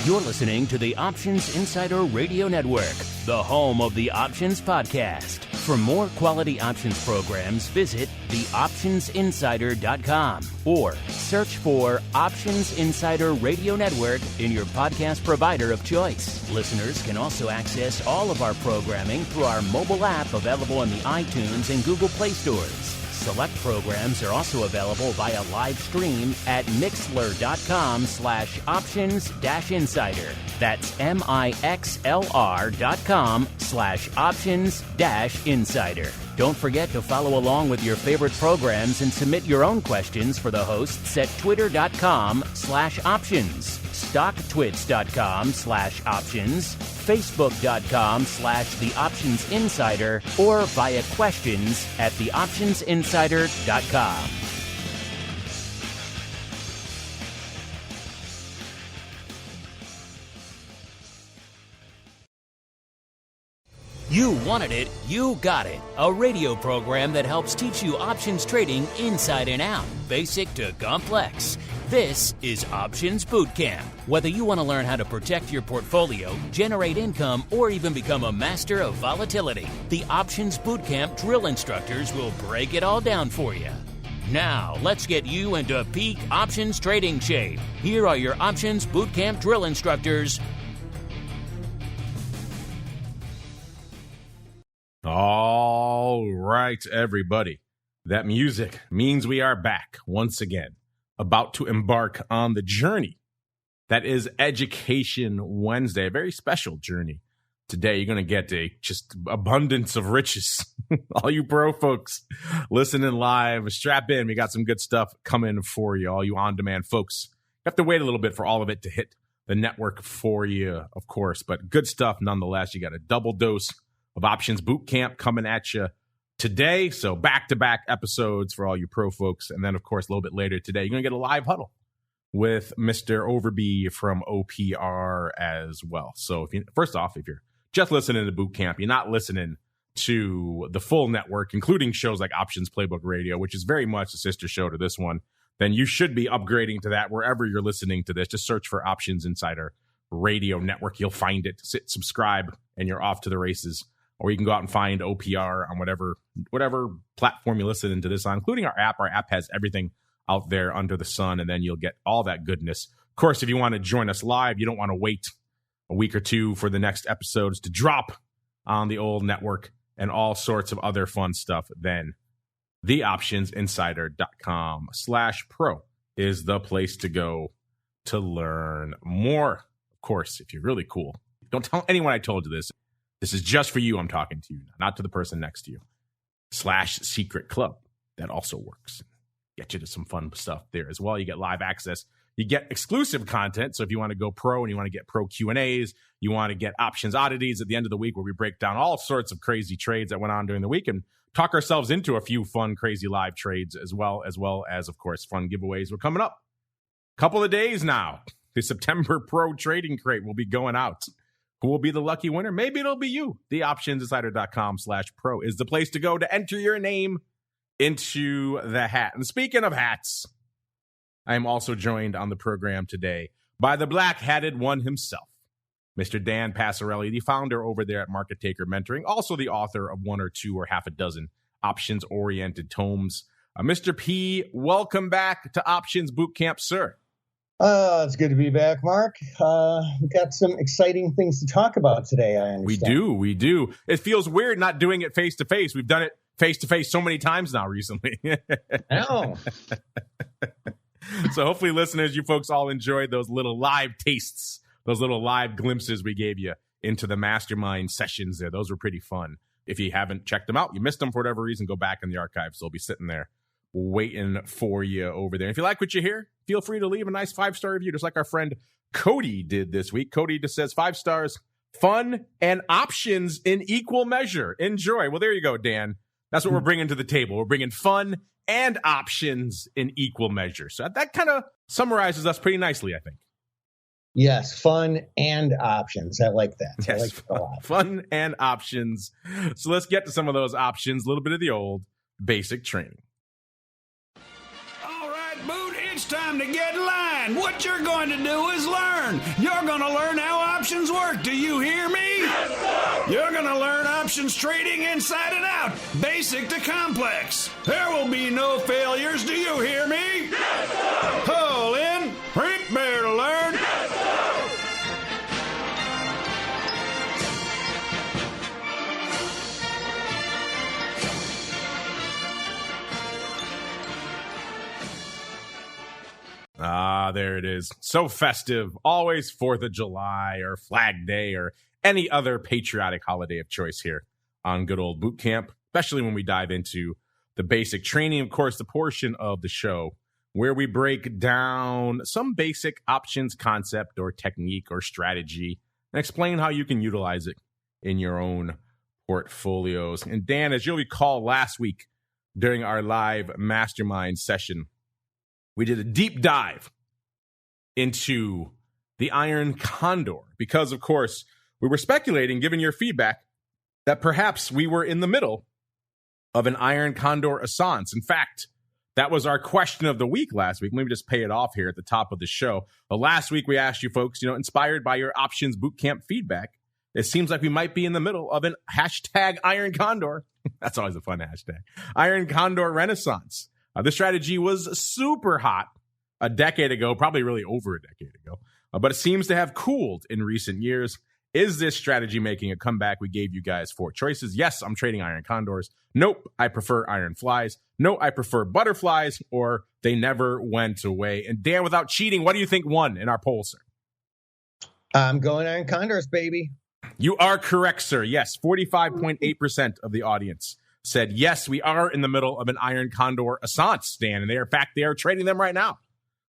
You're listening to the Options Insider Radio Network, the home of the Options Podcast. For more quality options programs, visit theoptionsinsider.com or search for Options Insider Radio Network in your podcast provider of choice. Listeners can also access all of our programming through our mobile app available in the iTunes and Google Play stores. Select programs are also available via live stream at mixlr.com/options-insider. That's mixlr.com/options-insider. Don't forget to follow along with your favorite programs and submit your own questions for the hosts at twitter.com/options, stocktwits.com/options, facebook.com/theoptionsinsider, or via questions at theoptionsinsider.com. You wanted it, you got it. A radio program that helps teach you options trading inside and out, basic to complex. This is Options Bootcamp. Whether you want to learn how to protect your portfolio, generate income, or even become a master of volatility, the Options Bootcamp drill instructors will break it all down for you. Now, let's get you into peak options trading shape. Here are your Options Bootcamp drill instructors. All right, everybody. That music means we are back once again, about to embark on the journey that is Education Wednesday, a very special journey. Today, you're going to get a just abundance of riches. All you pro folks listening live, strap in. We got some good stuff coming for you. All you on-demand folks, you have to wait a little bit for all of it to hit the network for you, of course, but good stuff nonetheless. You got a double dose of Options Bootcamp coming at you today. So back-to-back episodes for all you pro folks. And then, of course, a little bit later today, you're going to get a live huddle with Mr. Overby from OPR as well. So first off, if you're just listening to Bootcamp, you're not listening to the full network, including shows like Options Playbook Radio, which is very much a sister show to this one, then you should be upgrading to that wherever you're listening to this. Just search for Options Insider Radio Network. You'll find it. Subscribe, and you're off to the races. Or you can go out and find OPR on whatever platform you listen to this on, including our app. Our app has everything out there under the sun, and then you'll get all that goodness. Of course, if you want to join us live, you don't want to wait a week or two for the next episodes to drop on the old network and all sorts of other fun stuff, then theoptionsinsider.com/pro is the place to go to learn more. Of course, if you're really cool, don't tell anyone I told you this. This is just for you. I'm talking to you, not to the person next to you. /secret club. That also works. Get you to some fun stuff there as well. You get live access. You get exclusive content. So if you want to go pro and you want to get pro Q&As, you want to get options oddities at the end of the week where we break down all sorts of crazy trades that went on during the week and talk ourselves into a few fun, crazy live trades as well as, of course, fun giveaways. We're coming up a couple of days now. The September Pro Trading Crate will be going out. Who will be the lucky winner? Maybe it'll be you. TheOptionsInsider.com/pro is the place to go to enter your name into the hat. And speaking of hats, I am also joined on the program today by the black-hatted one himself, Mr. Dan Passarelli, the founder over there at Market Taker Mentoring, also the author of one or two or half a dozen options-oriented tomes. Mr. P, welcome back to Options Bootcamp, sir. It's good to be back, Mark. We've got some exciting things to talk about today, I understand. We do. It feels weird not doing it face-to-face. We've done it face-to-face so many times now recently. I know. So hopefully, listeners, you folks all enjoyed those little live tastes, those little live glimpses we gave you into the mastermind sessions there. Those were pretty fun. If you haven't checked them out, you missed them for whatever reason, go back in the archives. They'll be sitting there waiting for you over there. If you like what you hear, feel free to leave a nice 5-star review, just like our friend Cody did this week. Cody just says 5 stars, fun and options in equal measure. Enjoy. Well, there you go, Dan. That's what we're bringing to the table. We're bringing fun and options in equal measure. So that kind of summarizes us pretty nicely, I think. Yes, fun and options. I like that. Yes, I like it a lot. Fun and options. So let's get to some of those options, a little bit of the old basic training. All right, Boot, it's time to get in line. What you're going to do is learn. You're going to learn how options work. Do you hear me? Yes, sir. You're going to learn options trading inside and out, basic to complex. There will be no failures. Do you hear me? Yes, sir. Call in. Prepare to learn. Yes, sir. Ah, there it is. So festive. Always 4th of July or Flag Day or any other patriotic holiday of choice here on good old boot camp, especially when we dive into the basic training, of course, the portion of the show where we break down some basic options concept or technique or strategy and explain how you can utilize it in your own portfolios. And Dan, as you'll recall last week during our live mastermind session, we did a deep dive into the Iron Condor because, of course, we were speculating, given your feedback, that perhaps we were in the middle of an Iron Condor assance. In fact, that was our question of the week last week. Let me just pay it off here at the top of the show. But last week, we asked you folks, inspired by your Options Bootcamp feedback, it seems like we might be in the middle of an hashtag Iron Condor. That's always a fun hashtag. Iron Condor Renaissance. This strategy was super hot a decade ago, probably really over a decade ago, but it seems to have cooled in recent years. Is this strategy making a comeback? We gave you guys 4 choices. Yes, I'm trading Iron Condors. Nope, I prefer Iron Flies. No, I prefer Butterflies, or they never went away. And Dan, without cheating, what do you think won in our poll, sir? I'm going Iron Condors, baby. You are correct, sir. Yes, 45.8% of the audience said, yes, we are in the middle of an Iron Condor assance, Dan. And in fact, they are trading them right now.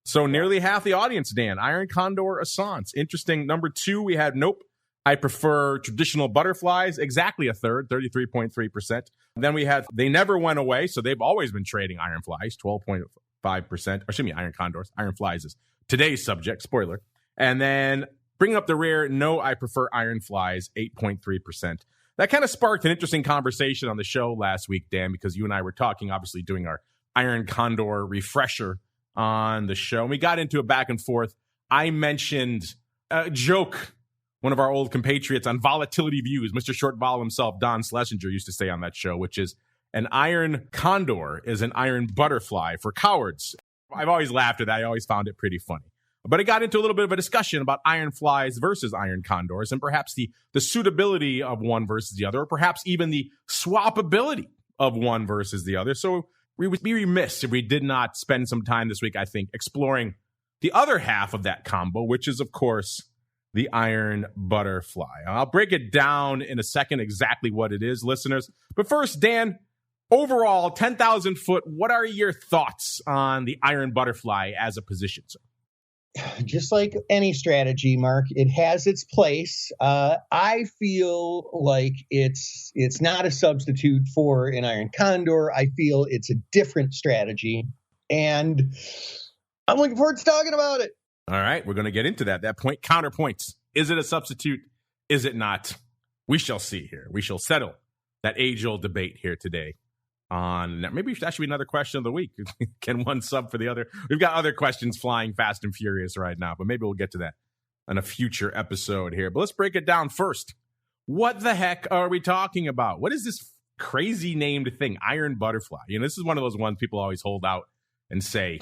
So nearly half the audience, Dan, Iron Condor assance. Interesting. Number 2, we had, nope, I prefer traditional Butterflies. Exactly a third, 33.3%. Then we had, they never went away. So they've always been trading Iron Flies, 12.5%. Or excuse me, Iron Condors. Iron Flies is today's subject, spoiler. And then bringing up the rear, no, I prefer Iron Flies, 8.3%. That kind of sparked an interesting conversation on the show last week, Dan, because you and I were talking, obviously doing our Iron Condor refresher on the show. And we got into a back and forth. I mentioned a joke one of our old compatriots on Volatility Views, Mr. Short Vol himself, Don Schlesinger, used to say on that show, which is an Iron Condor is an Iron Butterfly for cowards. I've always laughed at that. I always found it pretty funny. But it got into a little bit of a discussion about Iron Flies versus Iron Condors and perhaps the suitability of one versus the other, or perhaps even the swappability of one versus the other. So we would be remiss if we did not spend some time this week, I think, exploring the other half of that combo, which is, of course, the Iron Butterfly. I'll break it down in a second exactly what it is, listeners. But first, Dan, overall, 10,000 foot, what are your thoughts on the Iron Butterfly as a position, sir? Just like any strategy, Mark, it has its place. I feel like it's not a substitute for an Iron Condor. I feel it's a different strategy, and I'm looking forward to talking about it. All right, we're going to get into that. That point, counterpoints. Is it a substitute? Is it not? We shall see here. We shall settle that age-old debate here today. Maybe that should be another question of the week. Can one sub for the other? We've got other questions flying fast and furious right now, but maybe we'll get to that in a future episode here. But let's break it down first. What the heck are we talking about? What is this crazy named thing? Iron Butterfly. This is one of those ones people always hold out and say,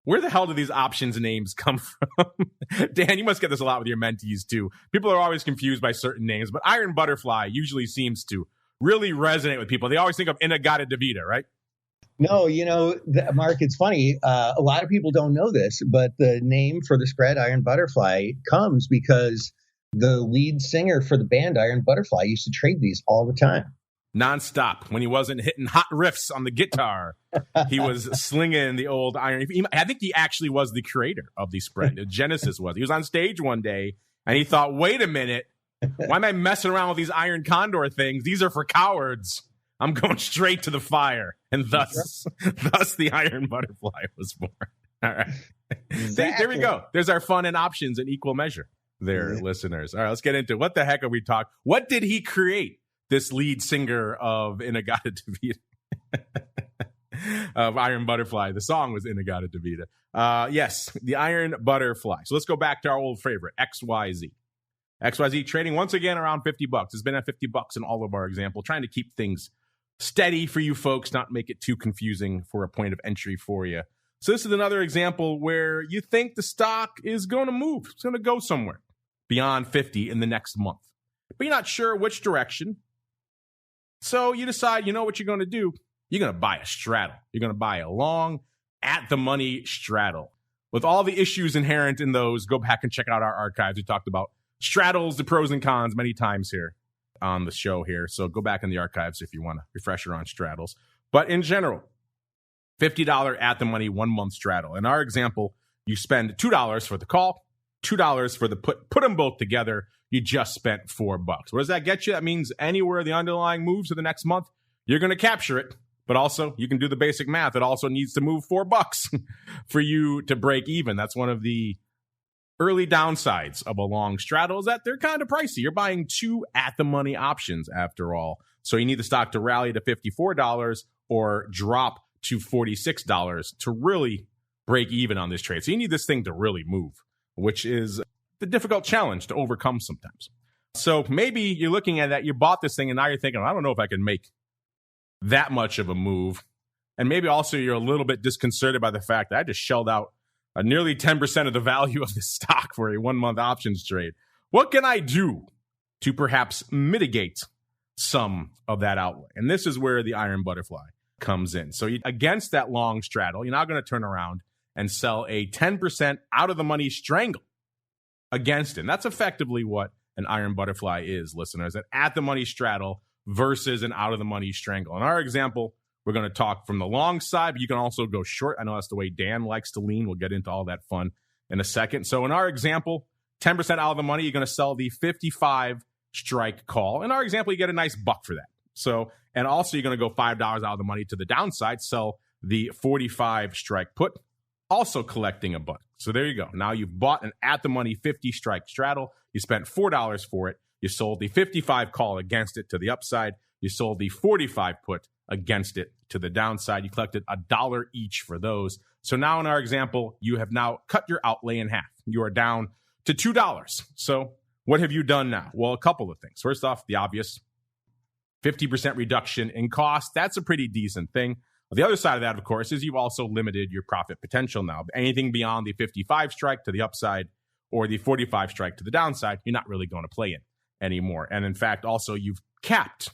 where the hell do these options names come from? Dan, you must get this a lot with your mentees too. People are always confused by certain names, but Iron Butterfly usually seems to really resonate with people. They always think of In-A-Gadda-Da-Vida, right? No, Mark, it's funny. A lot of people don't know this, but the name for the spread Iron Butterfly comes because the lead singer for the band Iron Butterfly used to trade these all the time. Nonstop. When he wasn't hitting hot riffs on the guitar, he was slinging the old iron. I think he actually was the creator of the spread. Genesis was. He was on stage one day and he thought, wait a minute. Why am I messing around with these Iron Condor things? These are for cowards. I'm going straight to the fire. And thus the Iron Butterfly was born. All right. Exactly. There we go. There's our fun and options in equal measure there, listeners. All right, let's get into it. What the heck are we talking? What did he create? This lead singer of In-A-Gadda-Da-Vida. of Iron Butterfly. The song was In-A-Gadda-Da-Vida. Yes, the Iron Butterfly. So let's go back to our old favorite, XYZ. XYZ trading once again around $50. It's been at $50 in all of our example, trying to keep things steady for you folks, not make it too confusing for a point of entry for you. So this is another example where you think the stock is going to move. It's going to go somewhere beyond 50 in the next month, but you're not sure which direction. So you decide, you know what you're going to do? You're going to buy a straddle. You're going to buy a long at-the-money straddle. With all the issues inherent in those, go back and check out our archives. We talked about straddles, the pros and cons many times here on the show here. So go back in the archives if you want a refresher on straddles. But in general, $50 at-the-money 1 month straddle. In our example, you spend $2 for the call, $2 for the put. Put them both together. You just spent $4. What does that get you? That means anywhere the underlying moves for the next month, you're going to capture it. But also, you can do the basic math. It also needs to move $4 for you to break even. That's one of the early downsides of a long straddle, is that they're kind of pricey. You're buying two at-the-money options after all. So you need the stock to rally to $54 or drop to $46 to really break even on this trade. So you need this thing to really move, which is the difficult challenge to overcome sometimes. So maybe you're looking at that, you bought this thing, and now you're thinking, I don't know if I can make that much of a move. And maybe also you're a little bit disconcerted by the fact that I just shelled out nearly 10% of the value of the stock for a 1 month options trade. What can I do to perhaps mitigate some of that outlay? And this is where the Iron Butterfly comes in. So against that long straddle, you're now going to turn around and sell a 10% out of the money strangle against it. And that's effectively what an Iron Butterfly is, listeners, an at the money straddle versus an out of the money strangle. In our example, we're going to talk from the long side, but you can also go short. I know that's the way Dan likes to lean. We'll get into all that fun in a second. So in our example, 10% out of the money, you're going to sell the 55 strike call. In our example, you get a nice buck for that. So, and also you're going to go $5 out of the money to the downside, sell the 45 strike put, also collecting a buck. So there you go. Now you've bought an at the money 50 strike straddle. You spent $4 for it. You sold the 55 call against it to the upside. You sold the 45 put against it to the downside. You collected $1 each for those. So now in our example, you have now cut your outlay in half. You are down to $2. So what have you done now? Well, a couple of things. First off, the obvious 50% reduction in cost. That's a pretty decent thing. The other side of that, of course, is you've also limited your profit potential now. Anything beyond the 55 strike to the upside or the 45 strike to the downside, you're not really going to play in anymore. And in fact, also you've capped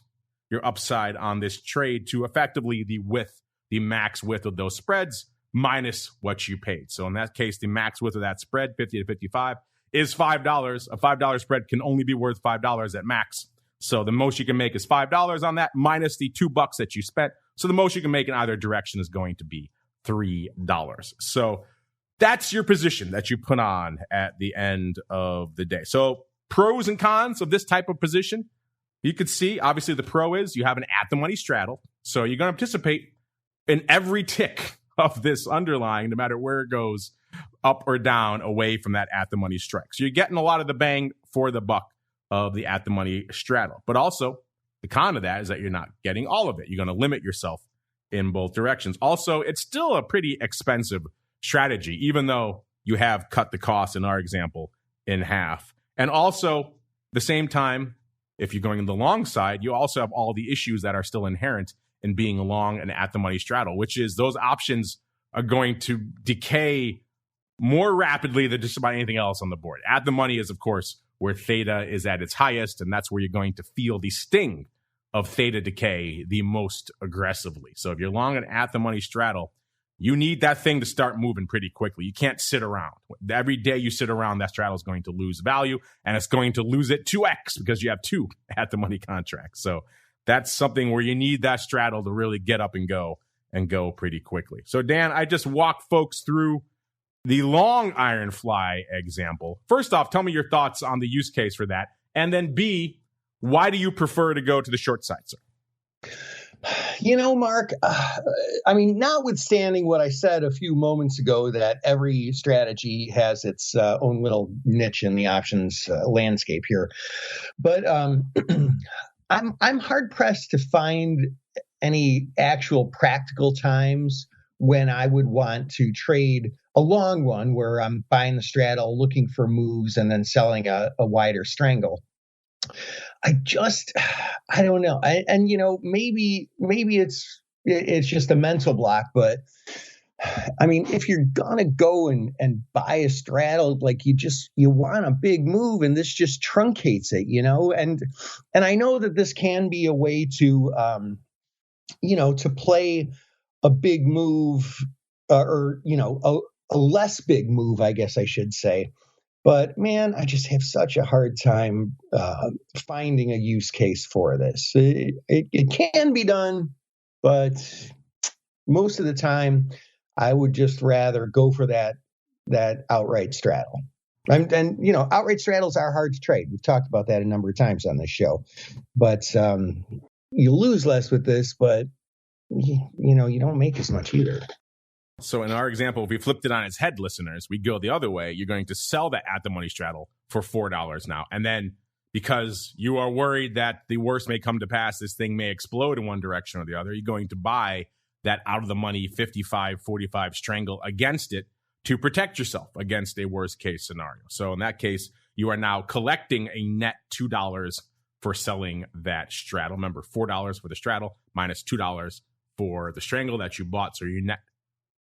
your upside on this trade to effectively the max width of those spreads minus what you paid. So in that case, the max width of that spread, 50 to 55, is $5. A $5 spread can only be worth $5 at max. So the most you can make is $5 on that minus the $2 that you spent. So the most you can make in either direction is going to be $3. So that's your position that you put on at the end of the day. So pros and cons of this type of position, you could see, obviously the pro is you have an at-the-money straddle. So you're going to participate in every tick of this underlying, no matter where it goes, up or down, away from that at-the-money strike. So you're getting a lot of the bang for the buck of the at-the-money straddle. But also, the con of that is that you're not getting all of it. You're going to limit yourself in both directions. Also, it's still a pretty expensive strategy, even though you have cut the cost, in our example, in half. And also, the same time, if you're going on the long side, you also have all the issues that are still inherent in being long and at-the-money straddle, which is those options are going to decay more rapidly than just about anything else on the board. At-the-money is, of course, where theta is at its highest, and that's where you're going to feel the sting of theta decay the most aggressively. So if you're long an at-the-money straddle, you need that thing to start moving pretty quickly. You can't sit around. Every day you sit around, that straddle is going to lose value, and it's going to lose it 2x because you have two at-the-money contracts. So that's something where you need that straddle to really get up and go pretty quickly. So Dan, I just walked folks through the long iron fly example. First off, tell me your thoughts on the use case for that. And then B, why do you prefer to go to the short side, sir? You know, Mark, I mean, notwithstanding what I said a few moments ago, that every strategy has its own little niche in the options landscape here. But I'm hard pressed to find any actual practical times when I would want to trade a long one where I'm buying the straddle, looking for moves, and then selling a wider strangle. I don't know. Maybe it's just a mental block, but I mean, if you're gonna go and buy a straddle, like you want a big move, and this just truncates it, and I know that this can be a way to to play a big move, a less big move, I guess I should say. But man, I just have such a hard time finding a use case for this. It can be done, but most of the time, I would just rather go for that outright straddle. And outright straddles are hard to trade. We've talked about that a number of times on this show. But you lose less with this, but you don't make as much either. So in our example, if we flipped it on its head, listeners, we go the other way. You're going to sell that at the money straddle for $4 now. And then because you are worried that the worst may come to pass, this thing may explode in one direction or the other, you're going to buy that out of the money 55-45 strangle against it to protect yourself against a worst case scenario. So in that case, you are now collecting a net $2 for selling that straddle. Remember, $4 for the straddle minus $2 for the strangle that you bought. So your net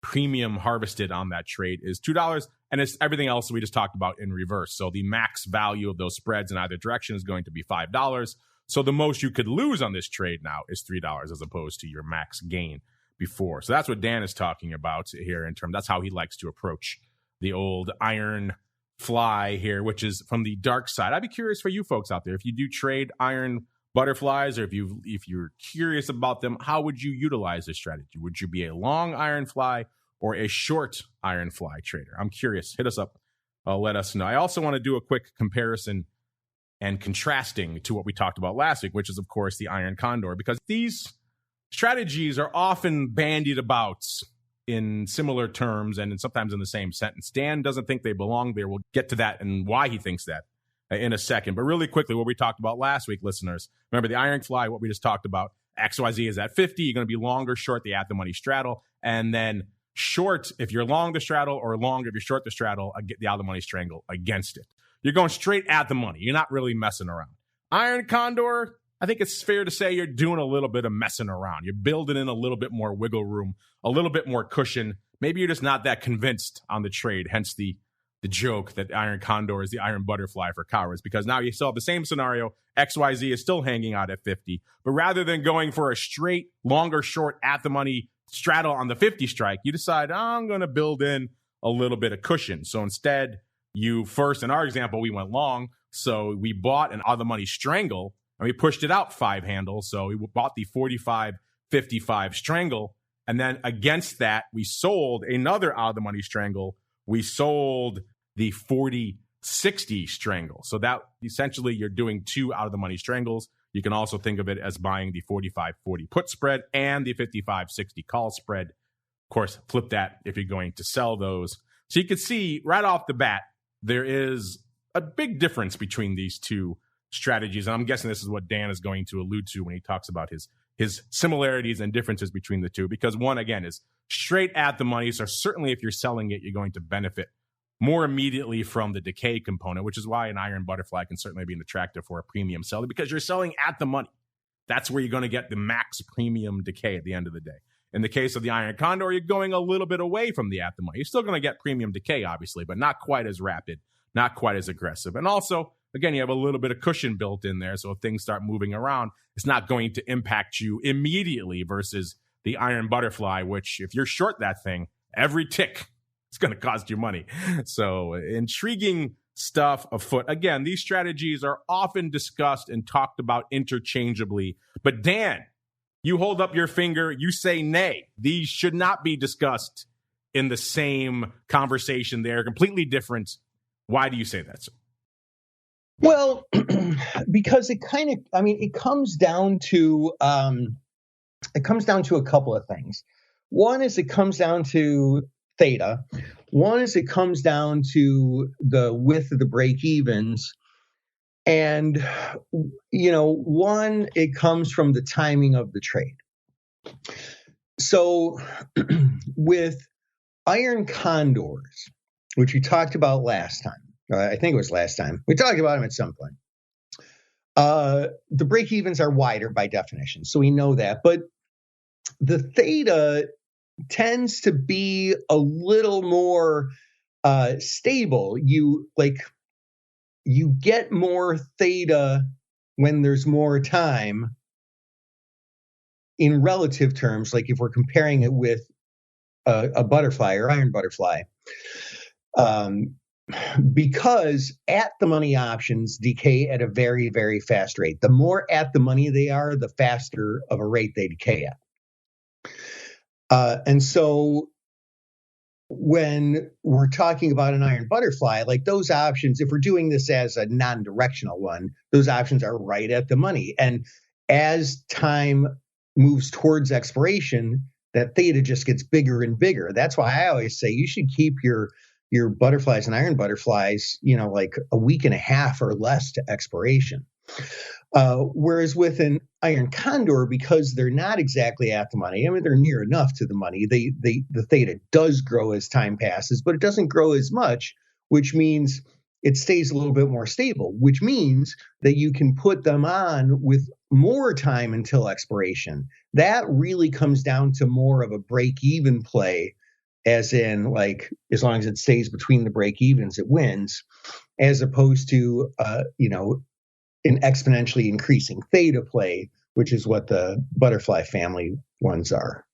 premium harvested on that trade is $2, and it's everything else we just talked about in reverse. So the max value of those spreads in either direction is going to be $5. So the most you could lose on this trade now is $3 as opposed to your max gain before. So that's what Dan is talking about here that's how he likes to approach the old iron fly here, which is from the dark side. I'd be curious for you folks out there, if you do trade iron butterflies, or if you're curious about them, how would you utilize this strategy? Would you be a long iron fly or a short iron fly trader? I'm curious. Hit us up. Let us know. I also want to do a quick comparison and contrasting to what we talked about last week, which is, of course, the iron condor, because these strategies are often bandied about in similar terms and sometimes in the same sentence. Dan doesn't think they belong there. We'll get to that and why he thinks that in a second. But really quickly, what we talked about last week, listeners, remember the iron fly, what we just talked about, XYZ is at 50. You're going to be long or short the at-the-money straddle. And then short if you're long the straddle, or long if you're short the straddle, get the out-of-the-money strangle against it. You're going straight at the money. You're not really messing around. Iron condor, I think it's fair to say you're doing a little bit of messing around. You're building in a little bit more wiggle room, a little bit more cushion. Maybe you're just not that convinced on the trade, hence the joke that iron condor is the iron butterfly for cowards, because now you still have the same scenario. XYZ is still hanging out at 50. But rather than going for a straight, longer, short, at-the-money straddle on the 50 strike, you decide, I'm going to build in a little bit of cushion. So instead, you first, in our example, we went long. So we bought an out-of-the-money strangle, and we pushed it out 5 handles. So we bought the 45-55 strangle. And then against that, we sold another out-of-the-money strangle. We sold the 40-60 strangle. So that essentially you're doing 2 out-of-the-money strangles. You can also think of it as buying the 45-40 put spread and the 55-60 call spread. Of course, flip that if you're going to sell those. So you can see right off the bat, there is a big difference between these two strategies. And I'm guessing this is what Dan is going to allude to when he talks about his similarities and differences between the two. Because one, again, is straight at the money. So certainly if you're selling it, you're going to benefit more immediately from the decay component, which is why an iron butterfly can certainly be attractive for a premium seller, because you're selling at the money. That's where you're going to get the max premium decay at the end of the day. In the case of the iron condor, you're going a little bit away from the at the money. You're still going to get premium decay, obviously, but not quite as rapid, not quite as aggressive. And also, again, you have a little bit of cushion built in there. So if things start moving around, it's not going to impact you immediately versus the iron butterfly, which if you're short that thing, every tick is going to cost you money. So intriguing stuff afoot. Again, these strategies are often discussed and talked about interchangeably. But Dan, you hold up your finger, you say nay. These should not be discussed in the same conversation. They're completely different. Why do you say that, sir? Well, because it comes down to a couple of things. One is it comes down to theta. One is it comes down to the width of the break evens. And, one, it comes from the timing of the trade. So with iron condors, which we talked about last time, I think it was last time, we talked about them at some point. The break evens are wider by definition, so we know that. But the theta tends to be a little more stable. You get more theta when there's more time in relative terms, like if we're comparing it with a butterfly or iron butterfly. Because at the money options decay at a very, very fast rate. The more at the money they are, the faster of a rate they decay at. And so when we're talking about an iron butterfly, like those options, if we're doing this as a non-directional one, those options are right at the money. And as time moves towards expiration, that theta just gets bigger and bigger. That's why I always say you should keep your butterflies and iron butterflies, like a week and a half or less to expiration. Whereas with an iron condor, because they're not exactly at the money, I mean, they're near enough to the money, the theta does grow as time passes, but it doesn't grow as much, which means it stays a little bit more stable, which means that you can put them on with more time until expiration. That really comes down to more of a break-even play, as in, like, as long as it stays between the break-evens, it wins, as opposed to, an exponentially increasing theta play, which is what the butterfly family ones are.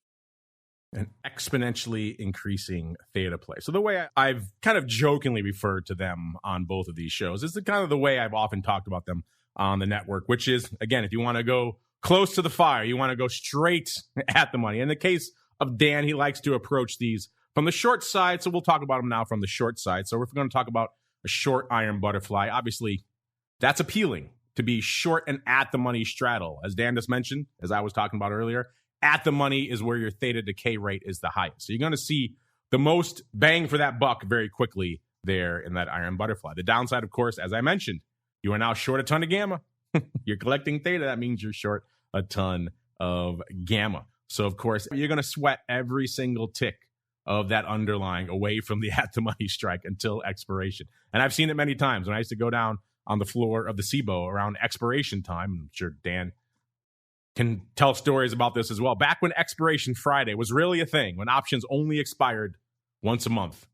An exponentially increasing theta play. So the way I've kind of jokingly referred to them on both of these shows is kind of the way I've often talked about them on the network, which is, again, if you want to go close to the fire, you want to go straight at the money. In the case of Dan, he likes to approach these from the short side, so we'll talk about them now from the short side. So if we're going to talk about a short iron butterfly, obviously that's appealing to be short and at the money straddle. As Dan just mentioned, as I was talking about earlier, at the money is where your theta decay rate is the highest. So you're going to see the most bang for that buck very quickly there in that iron butterfly. The downside, of course, as I mentioned, you are now short a ton of gamma. You're collecting theta. That means you're short a ton of gamma. So, of course, you're going to sweat every single tick of that underlying away from the at the money strike until expiration. And I've seen it many times when I used to go down on the floor of the SIBO around expiration time. I'm sure Dan can tell stories about this as well. Back when Expiration Friday was really a thing, when options only expired once a month,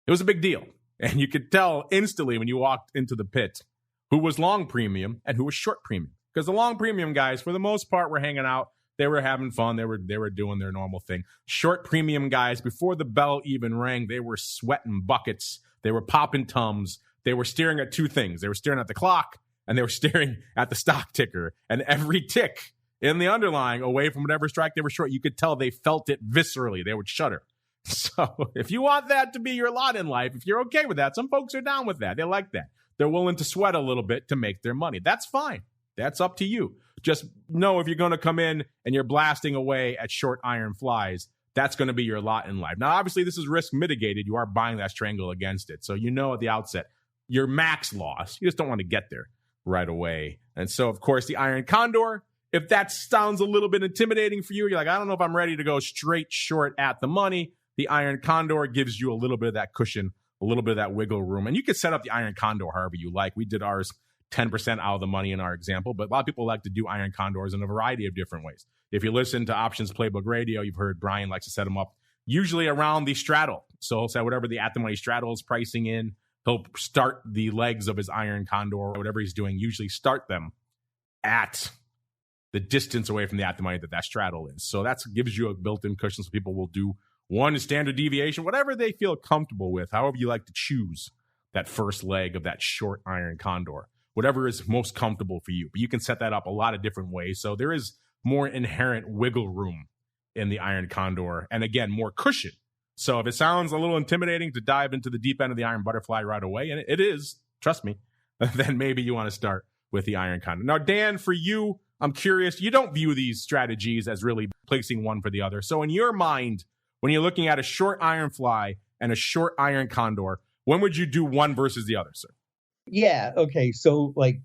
it was a big deal. And you could tell instantly when you walked into the pit who was long premium and who was short premium. Because the long premium guys, for the most part, were hanging out. They were having fun. They were doing their normal thing. Short premium guys, before the bell even rang, they were sweating buckets. They were popping Tums. They were staring at two things. They were staring at the clock, and they were staring at the stock ticker. And every tick in the underlying, away from whatever strike they were short, you could tell they felt it viscerally. They would shudder. So if you want that to be your lot in life, if you're okay with that, some folks are down with that. They like that. They're willing to sweat a little bit to make their money. That's fine. That's up to you. Just know if you're going to come in and you're blasting away at short iron flies, that's going to be your lot in life. Now, obviously, this is risk mitigated. You are buying that strangle against it. So you know at the outset, your max loss. You just don't want to get there right away. And so, of course, the iron condor, if that sounds a little bit intimidating for you, you're like, I don't know if I'm ready to go straight short at the money. The iron condor gives you a little bit of that cushion, a little bit of that wiggle room. And you can set up the iron condor however you like. We did ours 10% out of the money in our example, but a lot of people like to do iron condors in a variety of different ways. If you listen to Options Playbook Radio, you've heard Brian likes to set them up usually around the straddle. So he'll say whatever the at the money straddle is pricing in, he'll start the legs of his iron condor or whatever he's doing, usually start them at the distance away from the at the money that straddle is. So that gives you a built-in cushion, so people will do one standard deviation, whatever they feel comfortable with, however you like to choose that first leg of that short iron condor, whatever is most comfortable for you. But you can set that up a lot of different ways. So there is more inherent wiggle room in the iron condor, and again, more cushion. So if it sounds a little intimidating to dive into the deep end of the iron butterfly right away, and it is, trust me, then maybe you want to start with the iron condor. Now, Dan, for you, I'm curious, you don't view these strategies as really placing one for the other. So in your mind, when you're looking at a short iron fly and a short iron condor, when would you do one versus the other, sir? Yeah. Okay. So like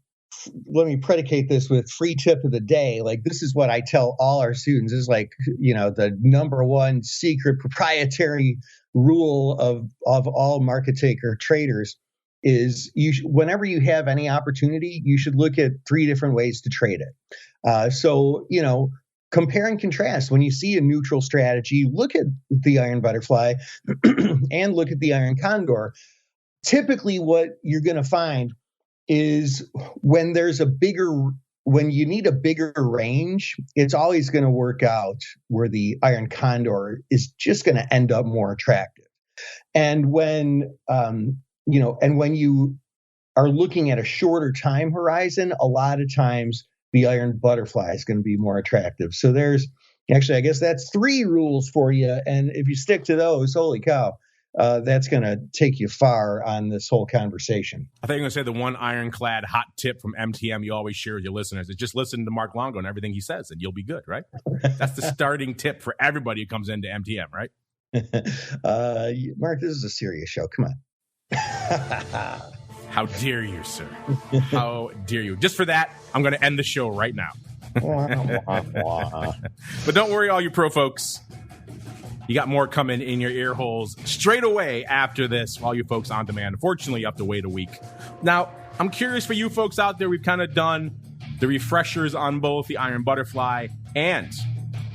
let me predicate this with free tip of the day. Like, this is what I tell all our students. This is like, the number one secret proprietary rule of all market taker traders is whenever you have any opportunity, you should look at 3 different ways to trade it. So, compare and contrast. When you see a neutral strategy, look at the iron butterfly and look at the iron condor. Typically, what you're going to find is when you need a bigger range, it's always going to work out where the iron condor is just going to end up more attractive. And when you are looking at a shorter time horizon, a lot of times the iron butterfly is going to be more attractive. So there's actually, I guess that's 3 rules for you. And if you stick to those, holy cow, that's going to take you far on this whole conversation. I think I'm going to say the one ironclad hot tip from MTM you always share with your listeners is just listen to Mark Longo and everything he says, and you'll be good, right? That's the starting tip for everybody who comes into MTM, right? Mark, this is a serious show. Come on. How dare you, sir? How dare you? Just for that, I'm going to end the show right now. But don't worry, all you pro folks. You got more coming in your ear holes straight away after this for all you folks on demand. Unfortunately, you have to wait a week. Now, I'm curious for you folks out there. We've kind of done the refreshers on both the iron butterfly and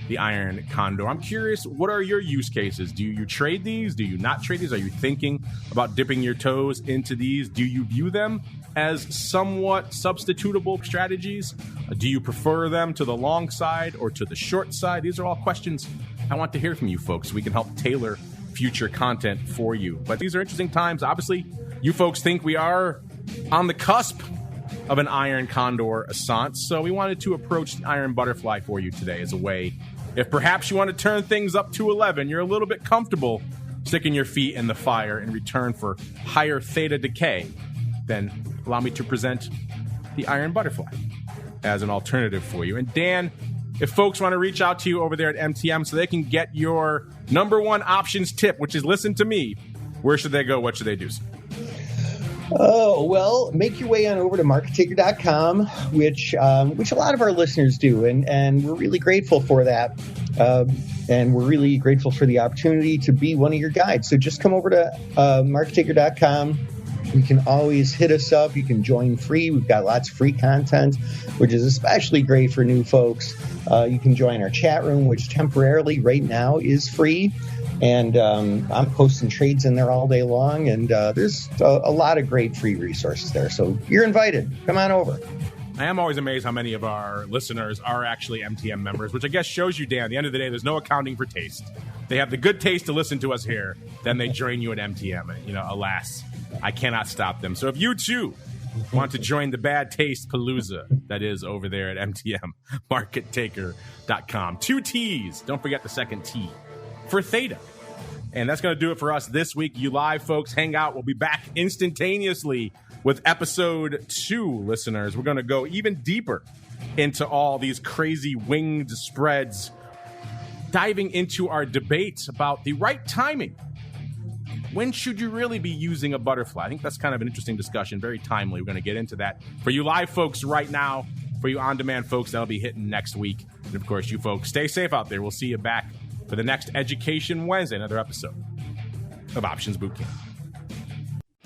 the iron condor. I'm curious, what are your use cases? Do you trade these? Do you not trade these? Are you thinking about dipping your toes into these? Do you view them as somewhat substitutable strategies? Do you prefer them to the long side or to the short side? These are all questions I want to hear from you folks so we can help tailor future content for you. But these are interesting times. Obviously, you folks think we are on the cusp of an iron condor ascent, so we wanted to approach the iron butterfly for you today as a way, if perhaps you want to turn things up to 11, you're a little bit comfortable sticking your feet in the fire in return for higher theta decay, then allow me to present the iron butterfly as an alternative for you. And Dan, if folks want to reach out to you over there at MTM so they can get your number one options tip, which is listen to me, where should they go? What should they do? Oh, well, make your way on over to markettaker.com, which a lot of our listeners do. And we're really grateful for that. And we're really grateful for the opportunity to be one of your guides. So just come over to markettaker.com. You can always hit us up. You can join free. We've got lots of free content, which is especially great for new folks. You can join our chat room, which temporarily right now is free. And I'm posting trades in there all day long. And there's a lot of great free resources there. So you're invited. Come on over. I am always amazed how many of our listeners are actually MTM members, which I guess shows you, Dan, at the end of the day, there's no accounting for taste. They have the good taste to listen to us here. Then they join you at MTM. And, alas, I cannot stop them. So if you, too, want to join the bad taste palooza that is over there at MTM, markettaker.com. 2 T's. Don't forget the second T for Theta. And that's going to do it for us this week. You live folks, hang out. We'll be back instantaneously with episode 2, listeners. We're going to go even deeper into all these crazy winged spreads, diving into our debate about the right timing. When should you really be using a butterfly? I think that's kind of an interesting discussion, very timely. We're going to get into that for you live folks right now. For you on-demand folks, that'll be hitting next week. And, of course, you folks, stay safe out there. We'll see you back for the next Education Wednesday, another episode of Options Bootcamp.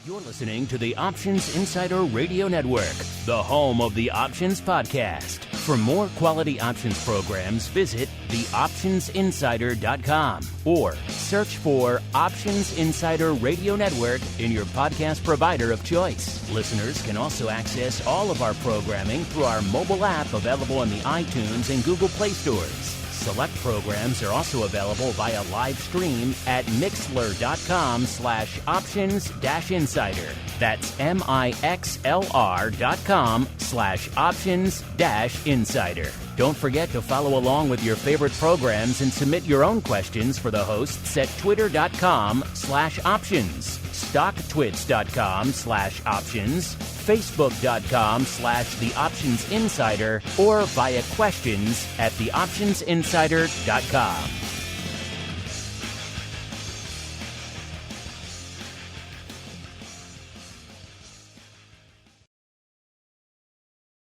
You're listening to the Options Insider Radio Network, the home of the Options Podcast. For more quality options programs, visit theoptionsinsider.com or search for Options Insider Radio Network in your podcast provider of choice. Listeners can also access all of our programming through our mobile app available in the iTunes and Google Play stores. Select programs are also available via live stream at mixlr.com/options-insider. That's mixlr.com/options-insider. Don't forget to follow along with your favorite programs and submit your own questions for the hosts at twitter.com/options, stocktwits.com/options, facebook.com/theoptionsinsider, or via questions@theoptionsinsider.com.